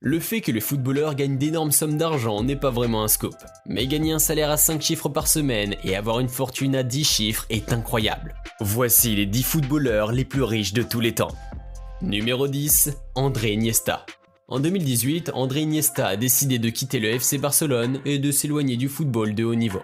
Le fait que les footballeurs gagnent d'énormes sommes d'argent n'est pas vraiment un scoop, mais gagner un salaire à 5 chiffres par semaine et avoir une fortune à 10 chiffres est incroyable. Voici les 10 footballeurs les plus riches de tous les temps. Numéro 10, André Iniesta. En 2018, André Iniesta a décidé de quitter le FC Barcelone et de s'éloigner du football de haut niveau.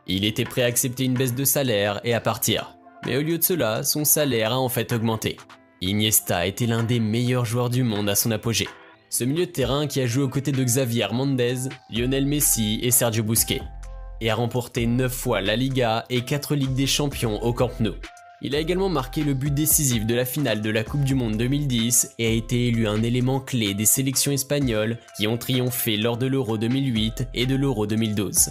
Il était prêt à accepter une baisse de salaire et à partir, mais au lieu de cela, son salaire a en fait augmenté. Iniesta était l'un des meilleurs joueurs du monde à son apogée. Ce milieu de terrain qui a joué aux côtés de Xavi Hernandez, Lionel Messi et Sergio Busquets, et a remporté 9 fois la Liga et 4 Ligues des Champions au Camp Nou. Il a également marqué le but décisif de la finale de la Coupe du Monde 2010 et a été élu un élément clé des sélections espagnoles qui ont triomphé lors de l'Euro 2008 et de l'Euro 2012.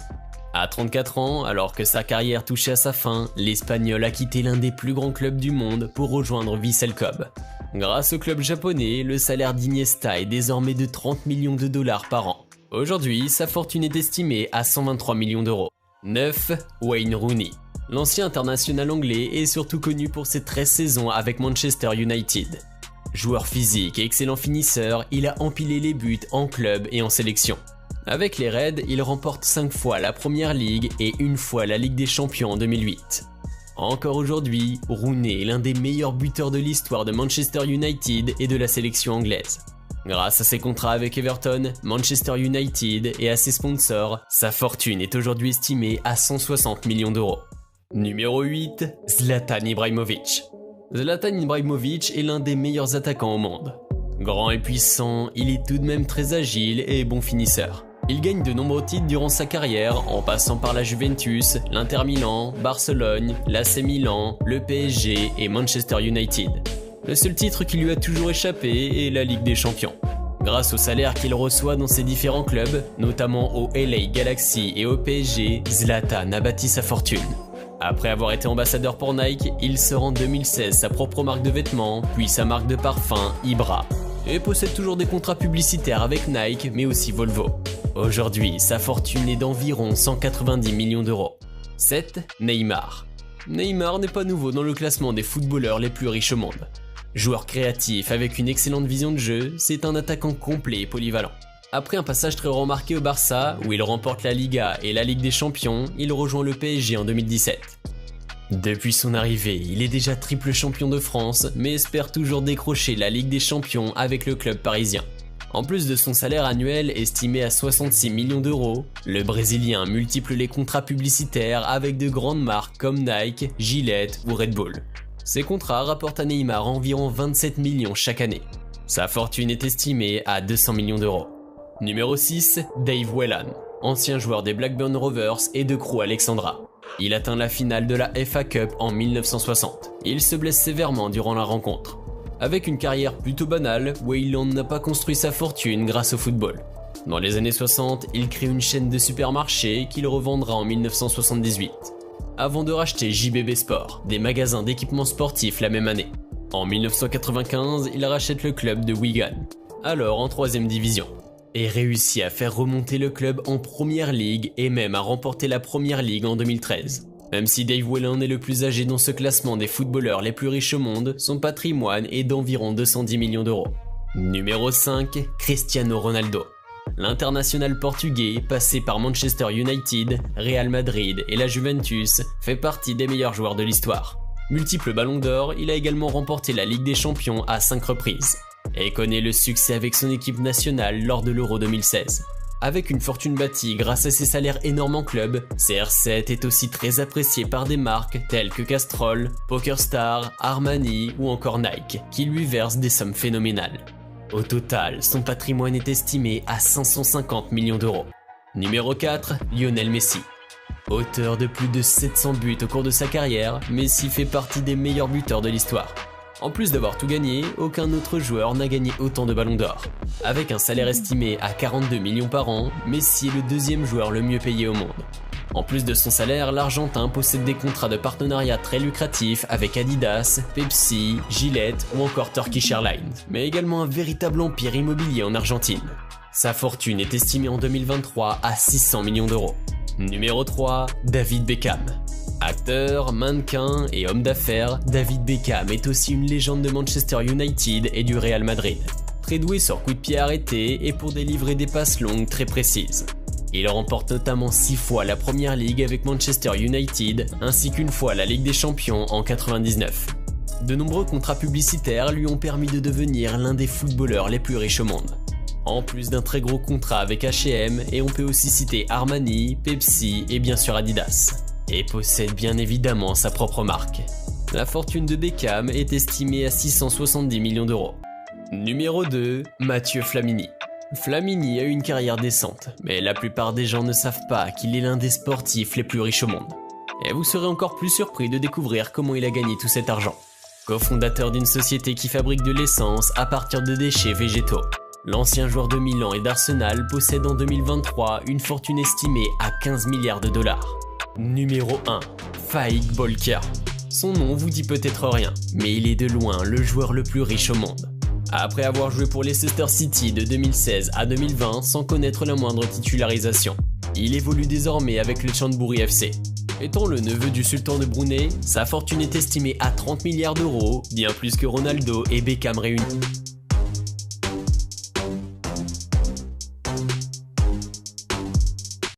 À 34 ans, alors que sa carrière touchait à sa fin, l'Espagnol a quitté l'un des plus grands clubs du monde pour rejoindre Vissel Kobe. Grâce au club japonais, le salaire d'Iniesta est désormais de 30 millions de dollars par an. Aujourd'hui, sa fortune est estimée à 123 millions d'euros. 9. Wayne Rooney. L'ancien international anglais est surtout connu pour ses 13 saisons avec Manchester United. Joueur physique et excellent finisseur, il a empilé les buts en club et en sélection. Avec les Reds, il remporte 5 fois la Première Ligue et 1 fois la Ligue des Champions en 2008. Encore aujourd'hui, Rooney est l'un des meilleurs buteurs de l'histoire de Manchester United et de la sélection anglaise. Grâce à ses contrats avec Everton, Manchester United et à ses sponsors, sa fortune est aujourd'hui estimée à 160 millions d'euros. Numéro 8, Zlatan Ibrahimovic. Zlatan Ibrahimovic est l'un des meilleurs attaquants au monde. Grand et puissant, il est tout de même très agile et bon finisseur. Il gagne de nombreux titres durant sa carrière en passant par la Juventus, l'Inter Milan, Barcelone, l'AC Milan, le PSG et Manchester United. Le seul titre qui lui a toujours échappé est la Ligue des Champions. Grâce au salaire qu'il reçoit dans ses différents clubs, notamment au LA Galaxy et au PSG, Zlatan a bâti sa fortune. Après avoir été ambassadeur pour Nike, il sort en 2016 sa propre marque de vêtements, puis sa marque de parfum, Ibra, et possède toujours des contrats publicitaires avec Nike, mais aussi Volvo. Aujourd'hui, sa fortune est d'environ 190 millions d'euros. 7. Neymar. Neymar n'est pas nouveau dans le classement des footballeurs les plus riches au monde. Joueur créatif avec une excellente vision de jeu, c'est un attaquant complet et polyvalent. Après un passage très remarqué au Barça, où il remporte la Liga et la Ligue des Champions, il rejoint le PSG en 2017. Depuis son arrivée, il est déjà triple champion de France, mais espère toujours décrocher la Ligue des Champions avec le club parisien. En plus de son salaire annuel estimé à 66 millions d'euros, le Brésilien multiplie les contrats publicitaires avec de grandes marques comme Nike, Gillette ou Red Bull. Ces contrats rapportent à Neymar environ 27 millions chaque année. Sa fortune est estimée à 200 millions d'euros. Numéro 6, Dave Whelan, ancien joueur des Blackburn Rovers et de Crewe Alexandra. Il atteint la finale de la FA Cup en 1960. Il se blesse sévèrement durant la rencontre. Avec une carrière plutôt banale, Whelan n'a pas construit sa fortune grâce au football. Dans les années 60, il crée une chaîne de supermarchés qu'il revendra en 1978. Avant de racheter JBB Sport, des magasins d'équipements sportifs la même année. En 1995, il rachète le club de Wigan, alors en 3ème division, et réussit à faire remonter le club en Première Ligue et même à remporter la Première Ligue en 2013. Même si Dave Whelan est le plus âgé dans ce classement des footballeurs les plus riches au monde, son patrimoine est d'environ 210 millions d'euros. Numéro 5, Cristiano Ronaldo. L'international portugais, passé par Manchester United, Real Madrid et la Juventus, fait partie des meilleurs joueurs de l'histoire. Multiple ballons d'or, il a également remporté la Ligue des Champions à 5 reprises, et connaît le succès avec son équipe nationale lors de l'Euro 2016. Avec une fortune bâtie grâce à ses salaires énormes en club, CR7 est aussi très apprécié par des marques telles que Castrol, PokerStars, Armani ou encore Nike, qui lui versent des sommes phénoménales. Au total, son patrimoine est estimé à 550 millions d'euros. Numéro 4, Lionel Messi. Auteur de plus de 700 buts au cours de sa carrière, Messi fait partie des meilleurs buteurs de l'histoire. En plus d'avoir tout gagné, aucun autre joueur n'a gagné autant de ballons d'or. Avec un salaire estimé à 42 millions par an, Messi est le deuxième joueur le mieux payé au monde. En plus de son salaire, l'Argentin possède des contrats de partenariat très lucratifs avec Adidas, Pepsi, Gillette ou encore Turkish Airlines, mais également un véritable empire immobilier en Argentine. Sa fortune est estimée en 2023 à 600 millions d'euros. Numéro 3, David Beckham. Acteur, mannequin et homme d'affaires, David Beckham est aussi une légende de Manchester United et du Real Madrid. Très doué sur coup de pied arrêté et pour délivrer des passes longues très précises. Il remporte notamment 6 fois la Première Ligue avec Manchester United, ainsi qu'une fois la Ligue des Champions en 99. De nombreux contrats publicitaires lui ont permis de devenir l'un des footballeurs les plus riches au monde. En plus d'un très gros contrat avec H&M, et on peut aussi citer Armani, Pepsi et bien sûr Adidas. Et possède bien évidemment sa propre marque. La fortune de Beckham est estimée à 670 millions d'euros. Numéro 2, Mathieu Flamini. Flamini a eu une carrière décente, mais la plupart des gens ne savent pas qu'il est l'un des sportifs les plus riches au monde. Et vous serez encore plus surpris de découvrir comment il a gagné tout cet argent. Co-fondateur d'une société qui fabrique de l'essence à partir de déchets végétaux. L'ancien joueur de Milan et d'Arsenal possède en 2023 une fortune estimée à 15 milliards de dollars. Numéro 1, Faik Bolkiah. Son nom vous dit peut-être rien, mais il est de loin le joueur le plus riche au monde. Après avoir joué pour Leicester City de 2016 à 2020 sans connaître la moindre titularisation, il évolue désormais avec le Chonburi FC. Étant le neveu du sultan de Brunei, sa fortune est estimée à 30 milliards d'euros, bien plus que Ronaldo et Beckham réunis.